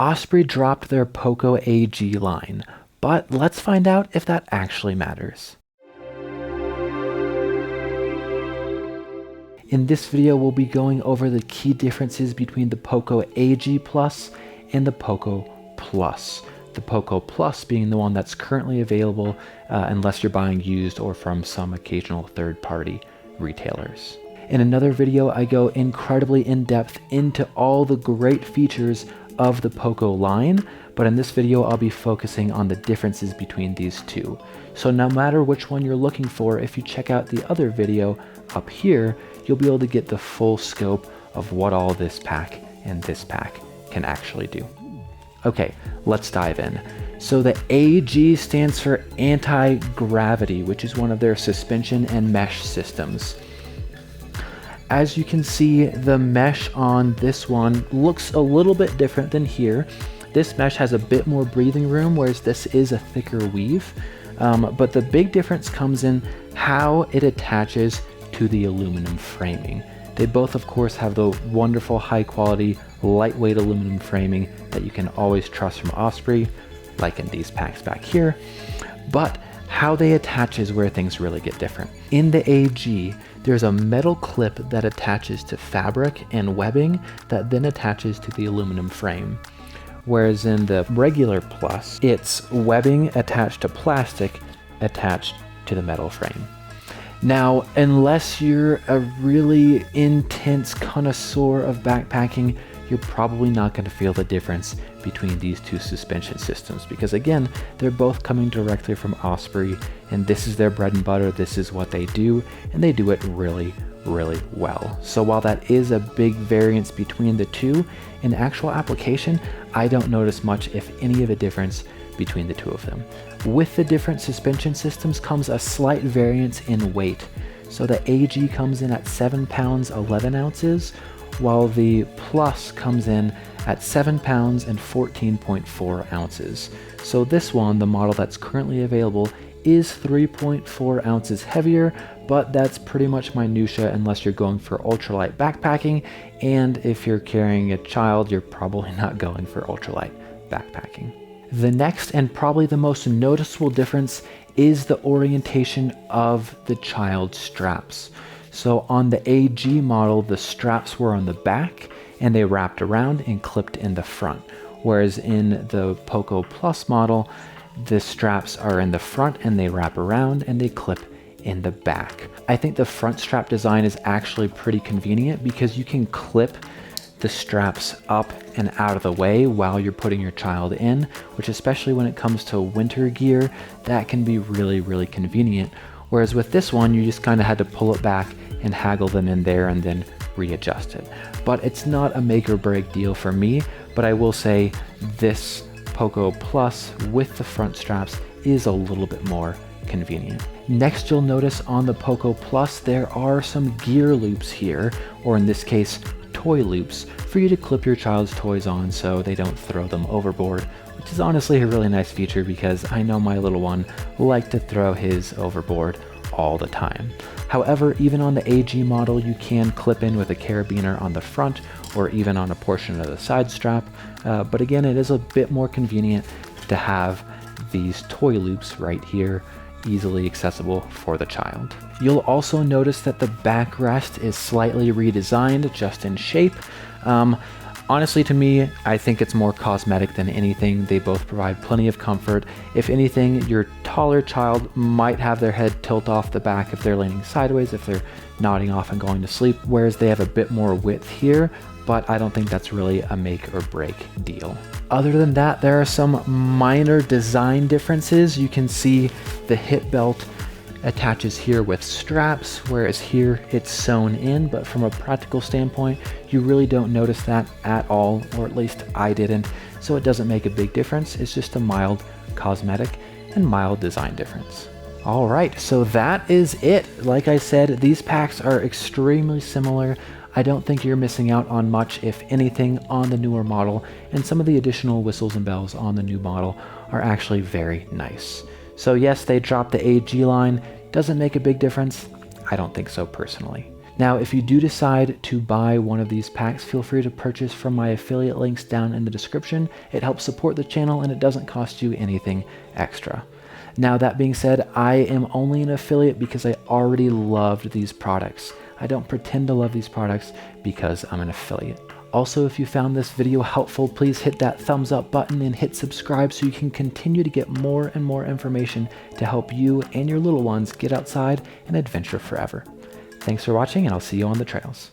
Osprey dropped their Poco AG line, but let's find out if that actually matters. In this video, we'll be going over the key differences between the Poco AG Plus and the Poco Plus. The Poco Plus being the one that's currently available unless you're buying used or from some occasional third-party retailers. In another video, I go incredibly in-depth into all the great features of the Poco line, but in this video I'll be focusing on the differences between these two. So no matter which one you're looking for, if you check out the other video up here, you'll be able to get the full scope of what all this pack and this pack can actually do. Okay, let's dive in. So the AG stands for anti-gravity, which is one of their suspension and mesh systems. As you can see, the mesh on this one looks a little bit different than here. This mesh has a bit more breathing room, whereas this is a thicker weave. But the big difference comes in how it attaches to the aluminum framing. They both, of course, have the wonderful high quality, lightweight aluminum framing that you can always trust from Osprey, like in these packs back here. But how they attach is where things really get different. In the AG, there's a metal clip that attaches to fabric and webbing that then attaches to the aluminum frame. Whereas in the regular Plus, it's webbing attached to plastic attached to the metal frame. Now, unless you're a really intense connoisseur of backpacking, you're probably not going to feel the difference between these two suspension systems because, again, they're both coming directly from Osprey, and this is their bread and butter, this is what they do, and they do it really, really well. So while that is a big variance between the two, in actual application, I don't notice much, if any, of a difference between the two of them. With the different suspension systems comes a slight variance in weight. So the AG comes in at 7 pounds 11 ounces, while the Plus comes in at 7 pounds and 14.4 ounces. So this one, the model that's currently available, is 3.4 ounces heavier, but that's pretty much minutia unless you're going for ultralight backpacking, and if you're carrying a child, you're probably not going for ultralight backpacking. The next and probably the most noticeable difference is the orientation of the child straps. So on the AG model, the straps were on the back and they wrapped around and clipped in the front. Whereas in the Poco Plus model, the straps are in the front and they wrap around and they clip in the back. I think the front strap design is actually pretty convenient because you can clip the straps up and out of the way while you're putting your child in, which, especially when it comes to winter gear, that can be really, really convenient. Whereas with this one, you just kind of had to pull it back and haggle them in there and then readjust it. But it's not a make or break deal for me, but I will say this Poco Plus with the front straps is a little bit more convenient. Next, you'll notice on the Poco Plus, there are some gear loops here, or in this case, toy loops, for you to clip your child's toys on so they don't throw them overboard, which is honestly a really nice feature because I know my little one likes to throw his overboard all the time. However, even on the AG model, you can clip in with a carabiner on the front or even on a portion of the side strap, but again, it is a bit more convenient to have these toy loops right here, easily accessible for the child. You'll also notice that the backrest is slightly redesigned just in shape. Honestly, to me, I think it's more cosmetic than anything. They both provide plenty of comfort. If anything, your taller child might have their head tilt off the back if they're leaning sideways, if they're nodding off and going to sleep, whereas they have a bit more width here, but I don't think that's really a make or break deal. Other than that, there are some minor design differences. You can see the hip belt attaches here with straps, whereas here it's sewn in, but from a practical standpoint, you really don't notice that at all, or at least I didn't, so it doesn't make a big difference. It's just a mild cosmetic and mild design difference. All right, so that is it. Like I said, these packs are extremely similar. I don't think you're missing out on much, if anything, on the newer model, and some of the additional whistles and bells on the new model are actually very nice. So yes, they dropped the AG line. Doesn't make a big difference? I don't think so personally. Now, if you do decide to buy one of these packs, feel free to purchase from my affiliate links down in the description. It helps support the channel and it doesn't cost you anything extra. Now, that being said, I am only an affiliate because I already loved these products. I don't pretend to love these products because I'm an affiliate. Also, if you found this video helpful, please hit that thumbs up button and hit subscribe so you can continue to get more and more information to help you and your little ones get outside and adventure forever. Thanks for watching, and I'll see you on the trails.